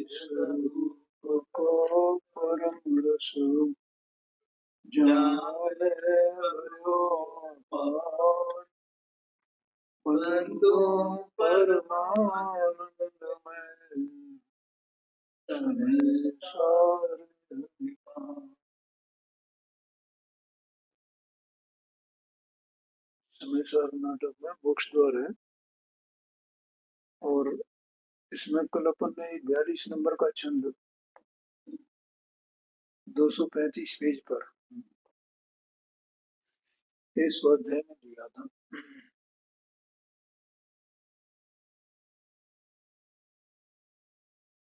स्वरूप को परम रस जाने हरिओ पार बंधु परमानंद में सार समेसर नाटक में मोक्ष द्वार है और इसमें कल अपन ने 42 नंबर का छंद 235 पेज पर इस अध्याय में दिया था।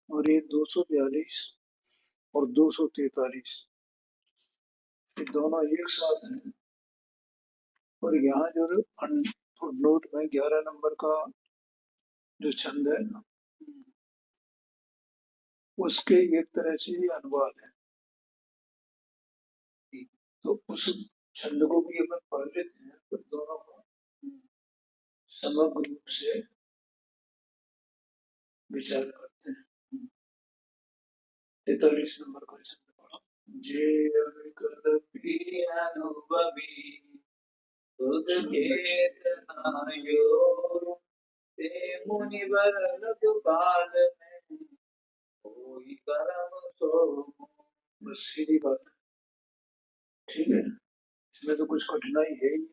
और ये 242 और 243 ये दोनों एक साथ हैं। और यहाँ जो नोट में 11 नंबर का जो छंद है ना उसके एक तरह से अनुवाद है, तो उस छंद को भी अपन पढ़ लेते हैं तो दोनों को समग्र रूप से विचार करते हैं। 43 नंबर का छंद पढ़ो। जे अविकल्पी अनुभवी सुध चेतनायो ते मुनिवर लघुपाल में कोई कर्म सो। बस सीधी बात है, ठीक है, इसमें तो कुछ कठिनाई है ही।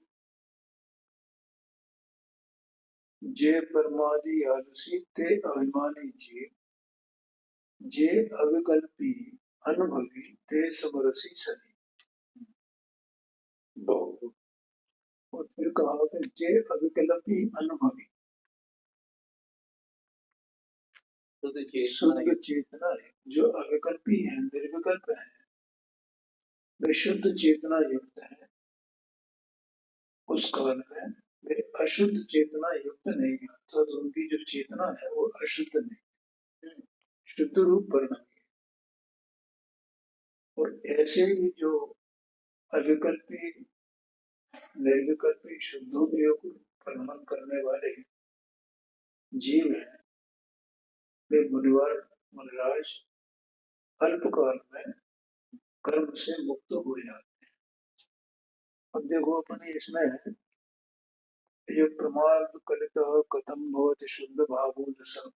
जे परमादि आलसी ते अभिमानी जीव जे अविकल्पी अनुभवी ते समरसी सदी। बहु और फिर कहा कि जे अविकल्पी अनुभवी शुद्ध चेतना है, जो अविकल्पी है निर्विकल्प है वे शुद्ध चेतना युक्त है, उस काल में वे अशुद्ध चेतना युक्त नहीं है, अर्थात उनकी जो चेतना है वो अशुद्ध नहीं, शुद्ध रूप परिणाम है। और ऐसे ही जो अविकल्पी निर्विकल्पी शुद्धोपयोग परिणाम करने वाले जीव है वे मुनिवर मुनिराज अल्पकाल में कर्म से मुक्त हो जाते हैं। अब देखो अपने इसमें ये प्रमाद कलित कथम भवति शुद्ध भावो दशा,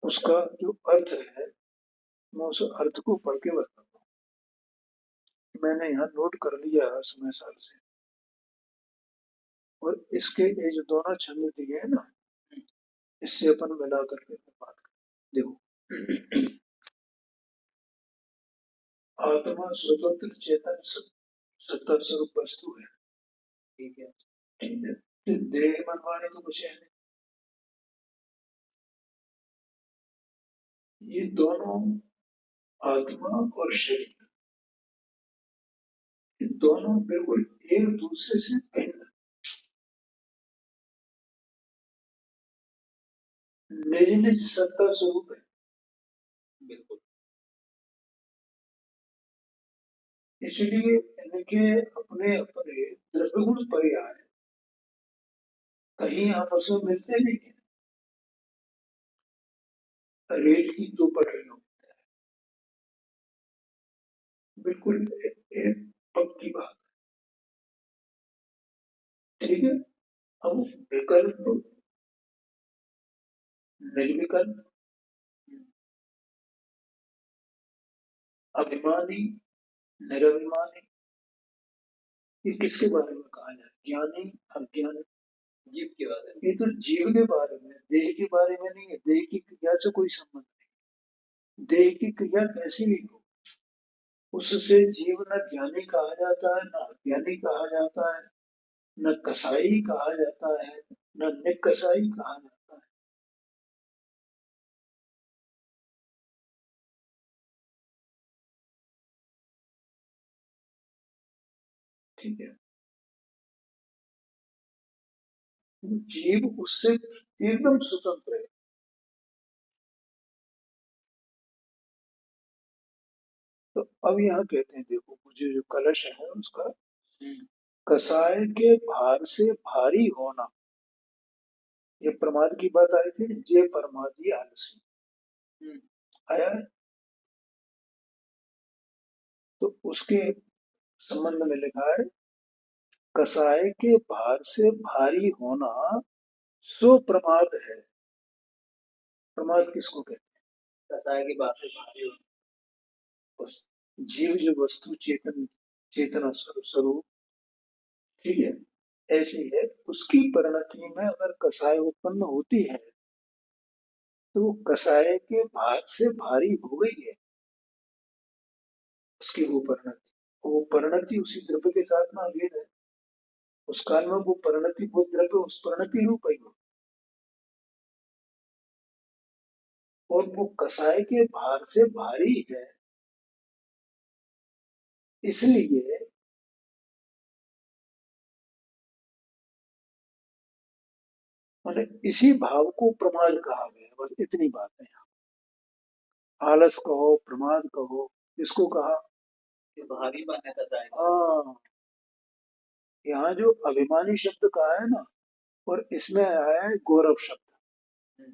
उसका जो अर्थ है मैं उस अर्थ को पढ़ के बताता हूँ। मैंने यहाँ नोट कर लिया है समय साल से, और इसके ये जो दोनों छंद दिए हैं ना इससे अपन मिला करके बात करें। देखो आत्मा स्वतंत्र चेतन सत्ता स्वरूप वस्तु है, ठीक है, ठीक है, देह मन वाणी तो कुछ है नहीं। ये दोनों आत्मा और शरीर ये दोनों बिल्कुल एक दूसरे से भिन्न निज निज सत्ता स्वरूप है, बिल्कुल। इसलिए इनके अपने अपने द्रव्यगुण पर्याय कहीं आपस में मिलते नहीं है। रेल की दो पटरियों बिल्कुल एक पक्की बात, ठीक है। अब विकल्प निर्विकल्प अभिमानी निरभिमानी ये किसके बारे में कहा जाए? ज्ञानी अज्ञानी जीव के बारे में। ये तो जीव के बारे में, देह के बारे में नहीं है। देह की क्रिया से कोई संबंध नहीं। देह की क्रिया कैसी भी हो उससे जीव न ज्ञानी कहा जाता है न अज्ञानी कहा जाता है, न कसाई कहा जाता है न निकसाई कहा जाता है। ठीक है, जीव उससे एकदम स्वतंत्र है। तो अब यहाँ कहते हैं देखो मुझे जो कलश है उसका कसाय के भार से भारी होना ये प्रमाद की बात आई थी, जे प्रमादी आलसी आया है। तो उसके संबंध में लिखा है, कसाय के भार से भारी होना सो प्रमाद है। प्रमाद किसको कहते हैं? कसाय के भार से भारी होना। बस जीव जो वस्तु चेतना स्वरूप, ठीक है, ऐसी है, उसकी परिणति में अगर कसाय उत्पन्न होती है तो वो कसाय के भार से भारी हो गई है उसकी वो परिणति उसी द्रव्य के साथ में अभेद है। उस काल में वो परिणति, वो द्रव्य उस परिणति रूप है और वो कसाय के भार से भारी है, इसलिए मैंने इसी भाव को प्रमाद कहा गया। बस इतनी बात है। आलस कहो, प्रमाद कहो, इसको कहा भारी माना कसाय। हाँ, यहाँ जो अभिमानी शब्द कहा है ना, और इसमें आया है गौरव शब्द।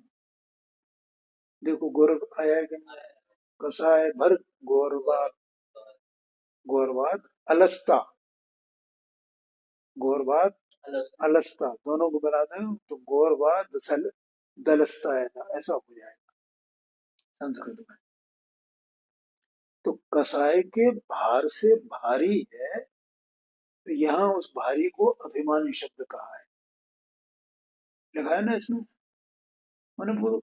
देखो गौरव आया है कि नहीं? कसाय भर गौरवाद, गौरवाद अलस्ता, गौरवाद अलस्ता, दोनों को बना दें तो गौरवाद दलस्ता है, ऐसा हो जाएगा संस्कृत में। तो कसाय के भार से भारी है, तो यहाँ उस भारी को अभिमानी शब्द कहा है, लिखा है ना इसमें। मैंने वो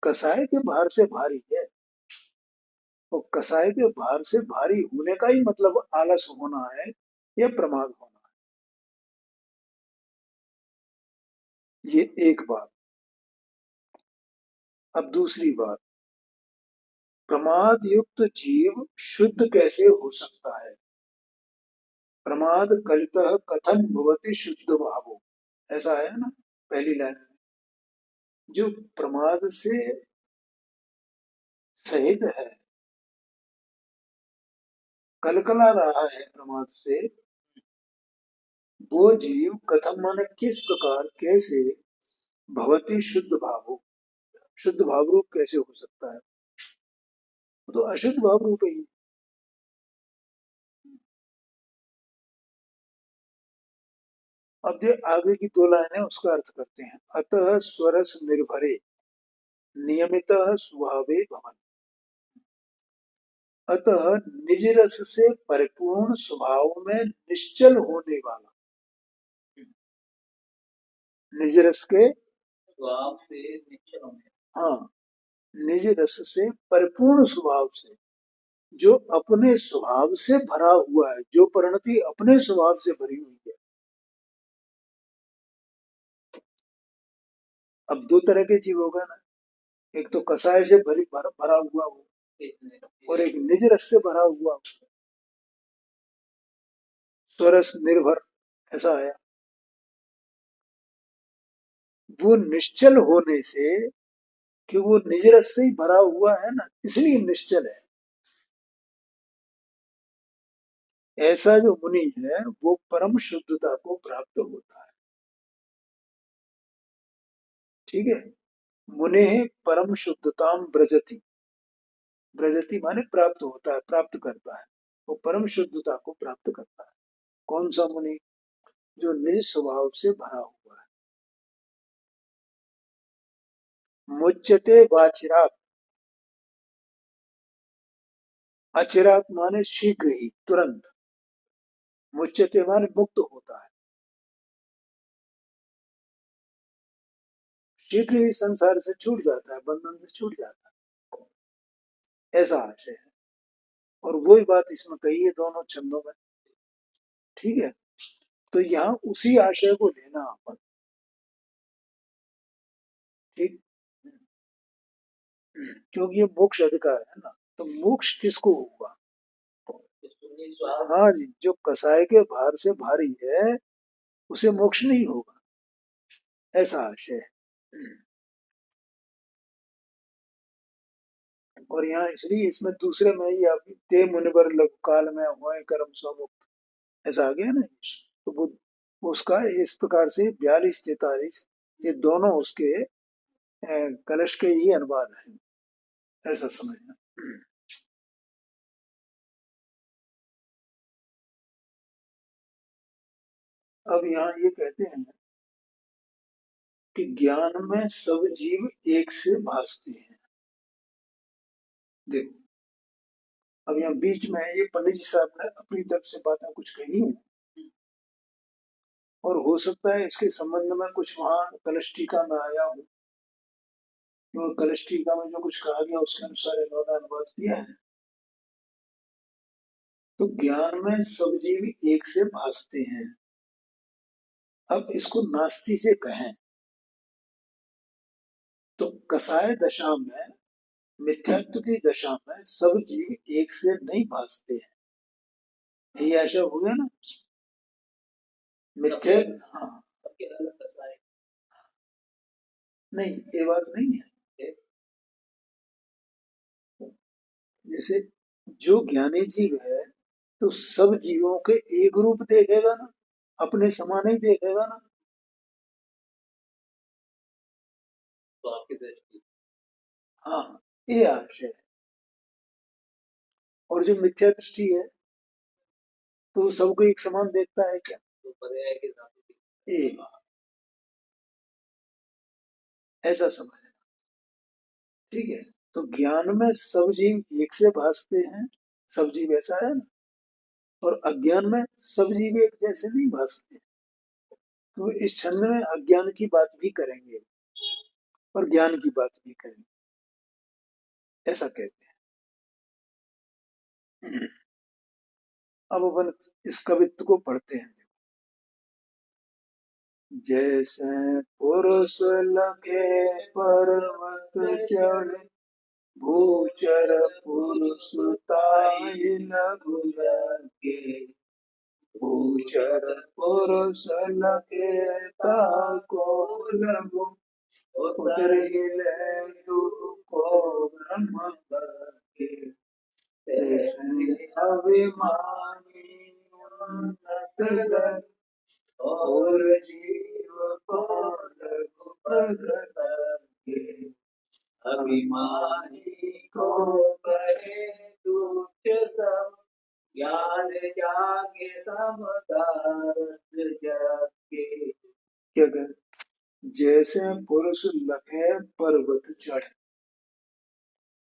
कसाय के भार से भारी है, और कसाय के भार से भारी होने का ही मतलब आलस होना है या प्रमाद होना है। ये एक बात। अब दूसरी बात, प्रमाद युक्त जीव शुद्ध कैसे हो सकता है? प्रमाद कलितः कथम भवति शुद्ध भावो, ऐसा है ना पहली लाइन में। जो प्रमाद से सहित है, कलकला रहा है प्रमाद से, वो जीव कथम माने किस प्रकार, कैसे, भवति शुद्ध भावो, शुद्ध भाव रूप कैसे हो सकता है? तो अशुद्ध भाव रूप है ही। अब जो आगे की दो लाइनें उसका अर्थ करते हैं। अतः स्वरस निर्भरे नियमितः स्वभावे भवन, अतः निज रस से परिपूर्ण स्वभाव में निश्चल होने वाला, निज रस के स्वभाव से निश्चल होने, हाँ, निज रस से परिपूर्ण स्वभाव से, जो अपने स्वभाव से भरा हुआ है, जो परिणति अपने स्वभाव से भरी हुई है। अब दो तरह के जीव होगा ना, एक तो कसाय से भरा हुआ हो, और एक निज रस से भरा हुआ हो, स्वरस निर्भर, ऐसा है। वो निश्चल होने से, कि वो निज रस से ही भरा हुआ है ना, इसलिए निश्चल है। ऐसा जो मुनि है वो परम शुद्धता को प्राप्त होता है, ठीक है। मुने परम शुद्धताम ब्रजति, ब्रजति माने प्राप्त होता है, प्राप्त करता है, वो परम शुद्धता को प्राप्त करता है। कौन सा मुनि? जो निज स्वभाव से भरा हुआ है। मुच्यते वाचिरात, अचिरात माने शीघ्र ही, तुरंत। मुच्यते माने मुक्त होता है, शीघ्र ही संसार से छूट जाता है, बंधन से छूट जाता है, ऐसा आशय है। और वही बात इसमें कही है दोनों छंदों में, ठीक है। तो यहाँ उसी आशय को लेना अपन, ठीक, क्योंकि ये मोक्ष अधिकार है ना, तो मोक्ष किसको होगा? हाँ जी, जो कसाय के भार से भारी है उसे मोक्ष नहीं होगा, ऐसा आशय है। और यहाँ इसलिए इसमें दूसरे में ही आप ते मुनिवर लघु काल में हुए कर्म स्वमुक्त, ऐसा आ गया ना। तो वो उसका इस प्रकार से 42 43 ये दोनों उसके कलश के ही अनुवाद है, ऐसा समझना। अब यहाँ ये कहते हैं कि ज्ञान में सब जीव एक से भासते हैं। देखो, अब यहाँ बीच में ये पंडित जी साहब ने अपनी तरफ से बातें कुछ कही है, और हो सकता है इसके संबंध में कुछ वहां कलश टीका में आया हो, क्योंकि कलश टीका में जो कुछ कहा गया उसके अनुसार इन्होंने अनुवाद किया है। तो ज्ञान में सब जीव एक से भासते हैं। अब इसको नास्ति से कहें तो कसाय दशा में, मिथ्यात्व की दशा में सब जीव एक से नहीं भासते हैं, यही आशा हो गया ना। मिथ्या, हाँ, नहीं ये बात नहीं है। जैसे जो ज्ञानी जीव है तो सब जीवों के एक रूप देखेगा ना, अपने समान ही देखेगा ना। तो आपकी दृष्टि, हाँ, ये आशय है। और जो मिथ्या दृष्टि है तो सबको एक समान देखता है क्या? तो पर्याय के साथ एक, ऐसा समझ, ठीक है। तो ज्ञान में सब जीव एक से भासते हैं, सब जीव ऐसा है ना, और अज्ञान में सब जीव एक जैसे नहीं भासते। तो इस छंद में अज्ञान की बात भी करेंगे और ज्ञान की बात भी करेंगे, ऐसा कहते हैं। अब अपन इस कवित्व को पढ़ते हैं। जैसे पुरुष लखे पर्वत चढ़े, भूचर पुरुष ताहि लघु लगे, भूचर पुरुष लखे ताको लघु, उतर गिले दुको ब्रह्म लगे। ऐसे अभिमानी उन्नत लग, और जीव को लघुपद लगे। अभिमानी को कहे तुच्छ सब, ज्ञान जागे समदारस जागे। क्या कर, जैसे पुरुष लखे पर्वत चढ़े,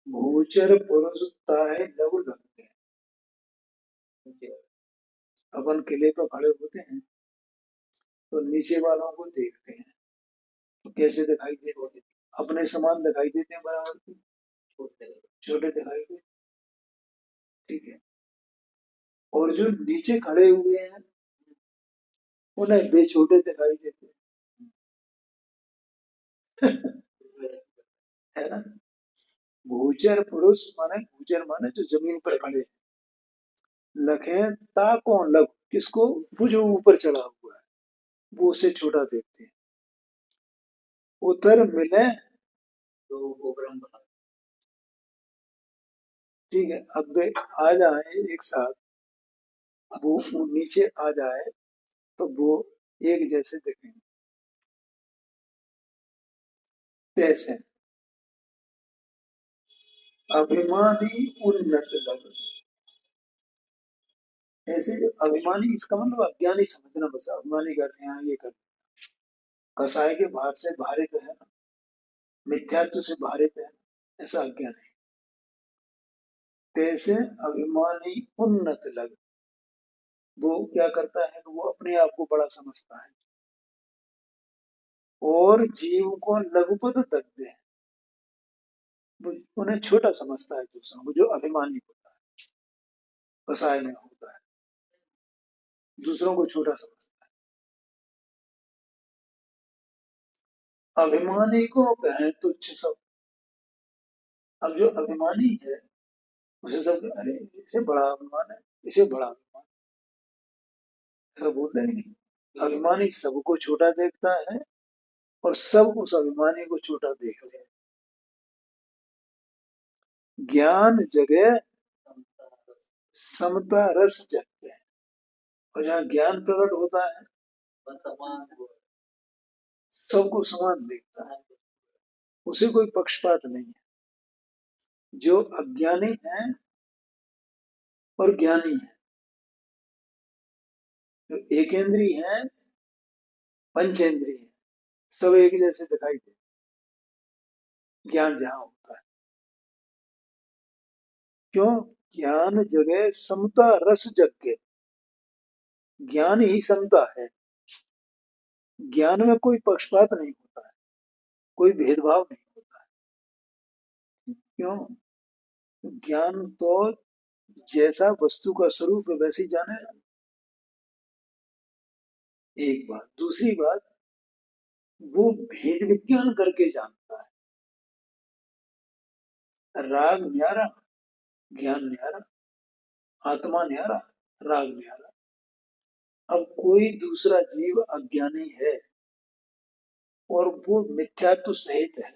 भूचर पुरुष ताहे लघु लगते। अपन किले पर खड़े होते हैं तो नीचे वालों को देखते हैं तो कैसे दिखाई देते हैं? अपने समान दिखाई देते हैं, बराबर के छोटे दिखाई देते, ठीक है। और जो नीचे खड़े हुए हैं उन्हें वे छोटे दिखाई देते हैं। है ना। भूचर पुरुष माने, भूचर माने जो जमीन पर खड़े हैं, लखे ता कौन लघु, किसको? वो जो ऊपर चढ़ा हुआ है वो उसे छोटा देखते हैं। उतर मिले तो वो ब्रह्म, ठीक है। अब वे आ जाए एक साथ, वो नीचे आ जाए तो वो एक जैसे दिखेंगे। कैसे? अभिमानी उन्नत लग, ऐसे जो अभिमानी, इसका मतलब अज्ञानी समझना, बस अभिमानी करते हैं ये कर, कसाय के भार से भारित है ना, मिथ्यात्व से भारित है, ऐसा अज्ञान है। तैसे अभिमानी उन्नत लग, वो क्या करता है कि वो अपने आप को बड़ा समझता है, और जीव को लघुपद दग्ध है, वो उन्हें छोटा समझता है दूसरों को, जो अभिमानी होता है, कसाय में होता है, दूसरों को छोटा समझता है। अभिमानी को कहें तुच्छ सब। अब जो अभिमानी है उसे सब, अरे इसे बड़ा अभिमान है, इसे बड़ा अभिमान, ऐसा बोलते हैं नहीं। अभिमानी सबको छोटा देखता है और सब उस अभिमानी को छोटा देखते हैं। ज्ञान जगह समता रस जगते हैं, और जहाँ ज्ञान प्रकट होता है सबको समान देखता है, उसे कोई पक्षपात नहीं है। जो अज्ञानी है और ज्ञानी है, जो एकेंद्रीय है, पंचेंद्रीय है, सब एक जैसे दिखाई दे, ज्ञान जहां होता है। क्यों? ज्ञान जगह समता रस जग के, ज्ञान ही समता है। ज्ञान में कोई पक्षपात नहीं होता है, कोई भेदभाव नहीं होता है। क्यों? ज्ञान तो जैसा वस्तु का स्वरूप है वैसे ही जाने। एक बात, दूसरी बात, वो भेद विज्ञान करके जानता है। राग न्यारा, ज्ञान न्यारा, आत्मा न्यारा, राग न्यारा। अब कोई दूसरा जीव अज्ञानी है और वो मिथ्यात्व सहित है,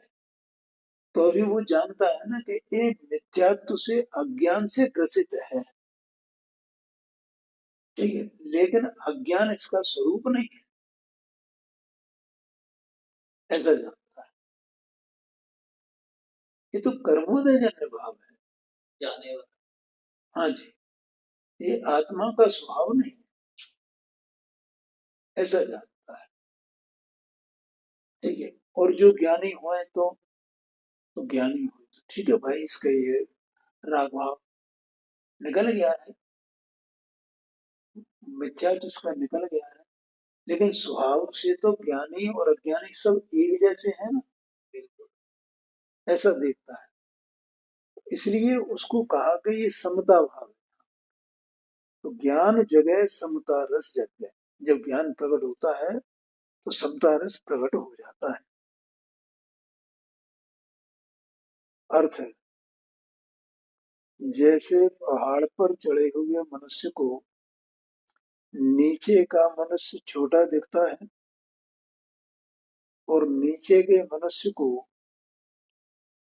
तो अभी वो जानता है ना कि ये मिथ्यात्व से, अज्ञान से ग्रसित है। ठीक है, लेकिन अज्ञान इसका स्वरूप नहीं है, ऐसा जानता है। ये तो कर्मोदय जन्य भाव है, जाने वाला। हाँ जी, ये आत्मा का स्वभाव नहीं है, ऐसा जानता है। ठीक है, और जो ज्ञानी हुए तो ज्ञानी हुए तो ठीक है भाई, इसका ये राग भाव निकल गया है, मिथ्या तो इसका निकल गया है। लेकिन स्वभाव से तो ज्ञानी और अज्ञानी सब एक जैसे हैं ना, ऐसा देखता है। इसलिए उसको कहा कि ये समता भाव है। तो ज्ञान जगह समता रस जग है। जब ज्ञान प्रकट होता है तो समता रस प्रकट हो जाता है। अर्थ है, जैसे पहाड़ पर चढ़े हुए मनुष्य को नीचे का मनुष्य छोटा दिखता है और नीचे के मनुष्य को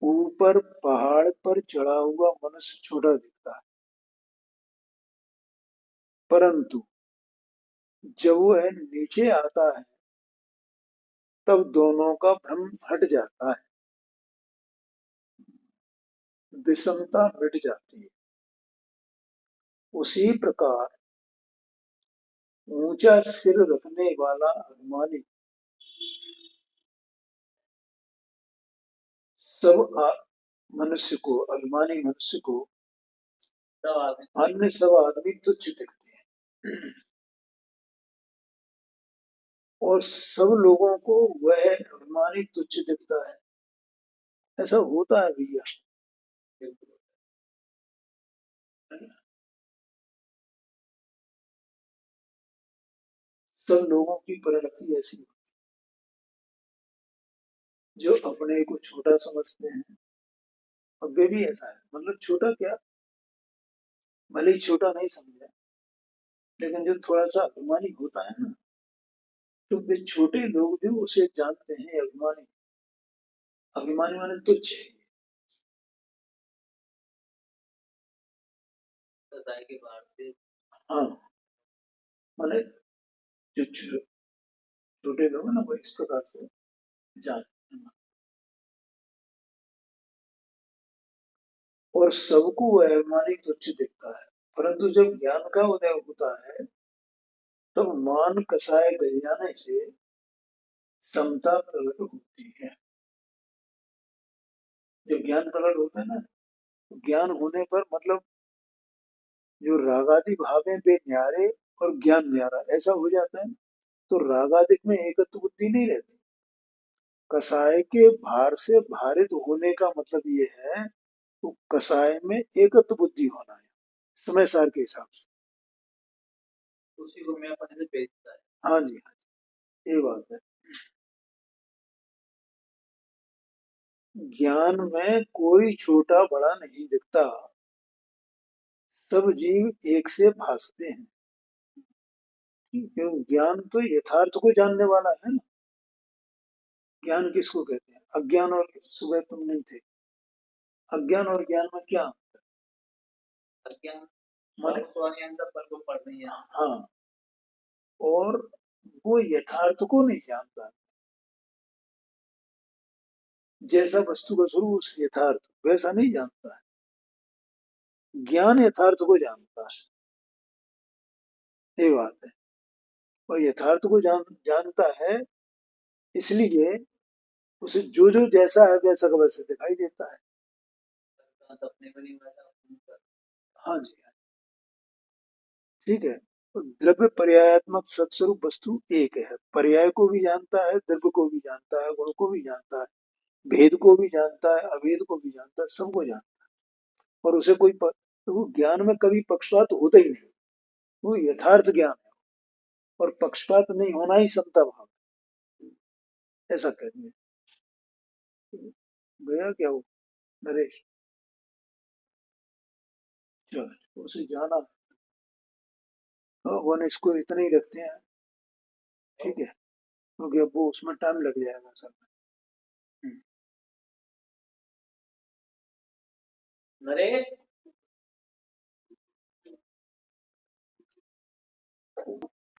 ऊपर पहाड़ पर चढ़ा हुआ मनुष्य छोटा दिखता है। परंतु जब वह नीचे आता है तब दोनों का भ्रम हट जाता है, विषमता मिट जाती है। उसी प्रकार ऊंचा सिर रखने वाला अभिमानी मनुष्य को, अभिमानी मनुष्य को अन्य सब आदमी तुच्छ दिखते हैं और सब लोगों को वह अभिमानी तुच्छ दिखता है। ऐसा होता है भैया, सब लोगों की परिणति ऐसी होती है, जो अपने को छोटा समझते हैं। और वे भी ऐसा है, मतलब छोटा क्या, भले ही छोटा नहीं समझे, लेकिन जो थोड़ा सा अभिमानी होता है ना, तो वे छोटे लोग भी उसे जानते हैं अभिमानी। अभिमानी माने तुच्छ है। के बाहर से, हाँ, माने जो छोटे लोग हैं ना, वो इस प्रकार से जानते हैं और सबको वह अभिमानी तुच्छ दिखता है। परंतु जब ज्ञान का उदय होता है तब मान कसाय गल जाने से समता प्रकट होती है। जब ज्ञान प्रकट होता है ना, तो ज्ञान होने पर मतलब जो रागादि भाव है वे न्यारे और ज्ञान न्यारा, ऐसा हो जाता है। तो रागादिक में एकत्व बुद्धि नहीं रहती। कसाय के भार से भारित होने का मतलब ये है, तो कसाय में एकत्व बुद्धि होना है समय सार के हिसाब से। उसी को मैं अपने से बेचता है। हाँ जी, हाँ जी, ये बात है। ज्ञान में कोई छोटा बड़ा नहीं दिखता, सब जीव एक से भासते हैं। क्यों? ज्ञान तो यथार्थ को जानने वाला है ना। ज्ञान किसको कहते हैं? अज्ञान और, सुबह तुम नहीं थे, अज्ञान और ज्ञान में क्या अज्ञान माने पर को पढ़ रही है। हाँ, और वो यथार्थ को नहीं जानता, जैसा वस्तु का स्वरूप उस यथार्थ वैसा नहीं जानता है। ज्ञान यथार्थ को जानता है, ये बात है। और यथार्थ को जानता है, इसलिए उसे जो जो जैसा है वैसा का वैसा दिखाई देता है। हाँ जी, ठीक है। तो द्रव्य पर्यायात्मक सत्स्वरूप वस्तु एक है, पर्याय को भी जानता है, द्रव्य को भी जानता है, गुण को भी जानता है, भेद को भी जानता है, अभेद को भी जानता है, सबको जानता है। और उसे कोई तो ज्ञान में कभी पक्षपात होता ही नहीं, वो यथार्थ ज्ञान है। और पक्षपात नहीं होना ही समता भाव, ऐसा कहते हैं। गया क्या वो नरेश? चलो उसे जाना, वन इसको इतना ही रखते हैं, ठीक है, क्योंकि अब वो उसमें टाइम लग जाएगा सर। नरेश